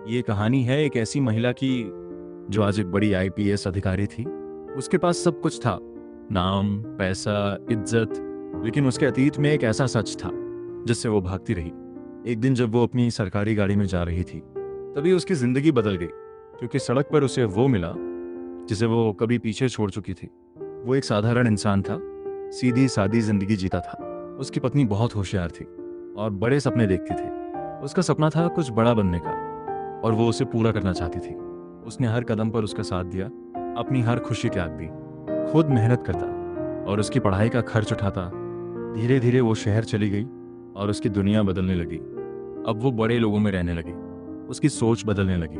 ये कहानी है एक ऐसी महिला की जो आज एक बड़ी आईपीएस अधिकारी थी। उसके पास सब कुछ था, नाम, पैसा, इज्जत। लेकिन उसके अतीत में एक ऐसा सच था जिससे वो भागती रही। एक दिन जब वो अपनी सरकारी गाड़ी में जा रही थी, तभी उसकी जिंदगी बदल गई, क्योंकि सड़क पर उसे वो मिला जिसे वो कभी पीछे छोड़ चुकी थी। वो एक साधारण इंसान था, सीधी सादी जिंदगी जीता था। उसकी पत्नी बहुत होशियार थी और बड़े सपने देखती थी। उसका सपना था कुछ बड़ा बनने का और वो उसे पूरा करना चाहती थी। उसने हर कदम पर उसका साथ दिया, अपनी हर खुशी त्याग दी, खुद मेहनत करता और उसकी पढ़ाई का खर्च उठाता। धीरे धीरे वो शहर चली गई और उसकी दुनिया बदलने लगी। अब वो बड़े लोगों में रहने लगी, उसकी सोच बदलने लगी।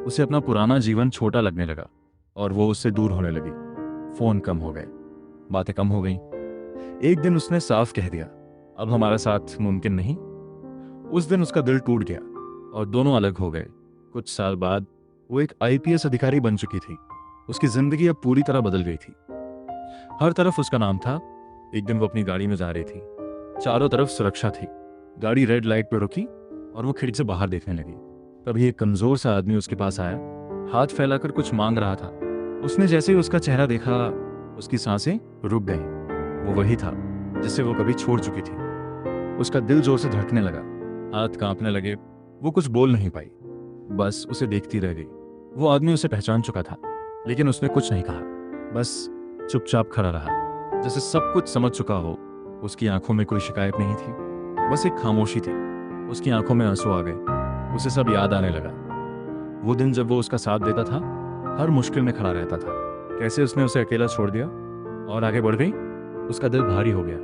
उसे अपना पुराना जीवन छोटा लगने लगा और वो उससे दूर होने लगी। फोन कम हो गए, बातें कम हो गईं। एक दिन उसने साफ कह दिया, अब हमारा साथ मुमकिन नहीं। उस दिन उसका दिल टूट गया और दोनों अलग हो गए। कुछ साल बाद वो एक आईपीएस अधिकारी बन चुकी थी। उसकी जिंदगी अब पूरी तरह बदल गई थी। हर तरफ उसका नाम था। एक दिन वो अपनी गाड़ी में जा रही थी, चारों तरफ सुरक्षा थी। गाड़ी रेड लाइट पर रुकी और वो खिड़की से बाहर देखने लगी। तभी एक कमजोर सा आदमी उसके पास आया, हाथ फैलाकर कुछ मांग रहा था। उसने जैसे ही उसका चेहरा देखा, उसकी सांसें रुक गईं। वो वही था जिसे वो कभी छोड़ चुकी थी। उसका दिल जोर से धड़कने लगा, हाथ कांपने लगे। वो कुछ बोल नहीं पाई, बस उसे देखती रह गई। वो आदमी उसे पहचान चुका था, लेकिन उसने कुछ नहीं कहा, बस चुपचाप खड़ा रहा, जैसे सब कुछ समझ चुका हो। उसकी आंखों में कोई शिकायत नहीं थी, बस एक खामोशी थी। उसकी आंखों में आंसू आ गए, उसे सब याद आने लगा। वो दिन जब वो उसका साथ देता था, हर मुश्किल में खड़ा रहता था, कैसे उसने उसे अकेला छोड़ दिया और आगे बढ़ गई। उसका दिल भारी हो गया,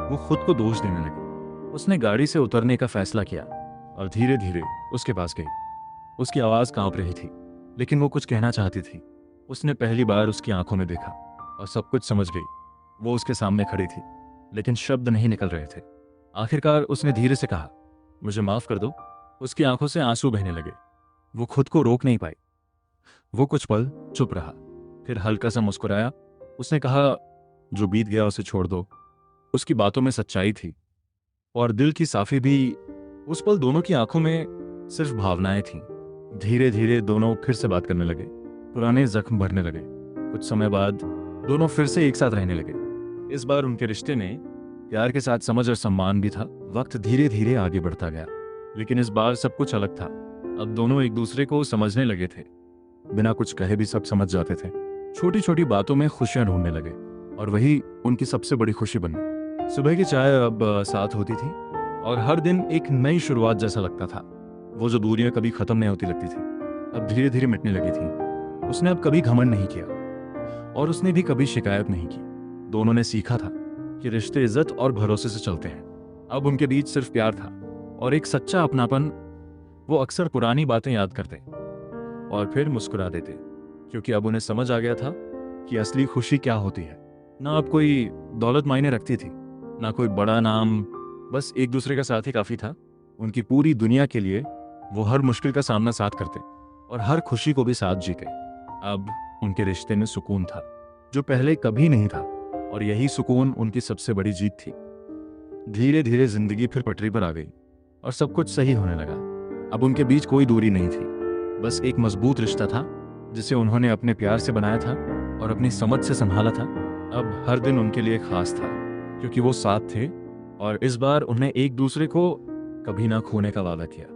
वो खुद को दोष देने लगी। उसने गाड़ी से उतरने का फैसला किया और धीरे धीरे उसके पास गई। उसकी आवाज कांप रही थी, लेकिन वो कुछ कहना चाहती थी। उसने पहली बार उसकी आंखों में देखा और सब कुछ समझ गई। वो उसके सामने खड़ी थी, लेकिन शब्द नहीं निकल रहे थे। आखिरकार उसने धीरे से कहा, मुझे माफ कर दो। उसकी आंखों से आंसू बहने लगे, वो खुद को रोक नहीं पाई। वो कुछ पल चुप रहा, फिर हल्का सा मुस्कुराया। उसने कहा, जो बीत गया उसे छोड़ दो। उसकी बातों में सच्चाई थी और दिल की साफी भी। उस पल दोनों की आंखों में सिर्फ भावनाएं थीं। धीरे धीरे दोनों फिर से बात करने लगे, पुराने जख्म भरने लगे। कुछ समय बाद दोनों फिर से एक साथ रहने लगे। इस बार उनके रिश्ते में प्यार के साथ समझ और सम्मान भी था। वक्त धीरे धीरे आगे बढ़ता गया, लेकिन इस बार सब कुछ अलग था। अब दोनों एक दूसरे को समझने लगे थे, बिना कुछ कहे भी सब समझ जाते थे। छोटी छोटी बातों में खुशियां ढूंढने लगे और वही उनकी सबसे बड़ी खुशी बन गई। सुबह की चाय अब साथ होती थी और हर दिन एक नई शुरुआत जैसा लगता था। वो जो दूरियां कभी खत्म नहीं होती लगती थी, अब धीरे धीरे मिटने लगी थी। उसने अब कभी घमंड नहीं किया और उसने भी कभी शिकायत नहीं की। दोनों ने सीखा था कि रिश्ते इज्जत और भरोसे से चलते हैं। अब उनके बीच सिर्फ प्यार था और एक सच्चा अपनापन। वो अक्सर पुरानी बातें याद करते और फिर मुस्कुरा देते, क्योंकि अब उन्हें समझ आ गया था कि असली खुशी क्या होती है। ना अब कोई दौलत मायने रखती थी, ना कोई बड़ा नाम, बस एक दूसरे का साथ ही काफी था। उनकी पूरी दुनिया के लिए वो हर मुश्किल का सामना साथ करते और हर खुशी को भी साथ जीते। अब उनके रिश्ते में सुकून था जो पहले कभी नहीं था, और यही सुकून उनकी सबसे बड़ी जीत थी। धीरे धीरे जिंदगी फिर पटरी पर आ गई और सब कुछ सही होने लगा। अब उनके बीच कोई दूरी नहीं थी, बस एक मजबूत रिश्ता था जिसे उन्होंने अपने प्यार से बनाया था और अपनी समझ से संभाला था। अब हर दिन उनके लिए खास था, क्योंकि वो साथ थे और इस बार उन्हें एक दूसरे को कभी ना खोने का वादा किया।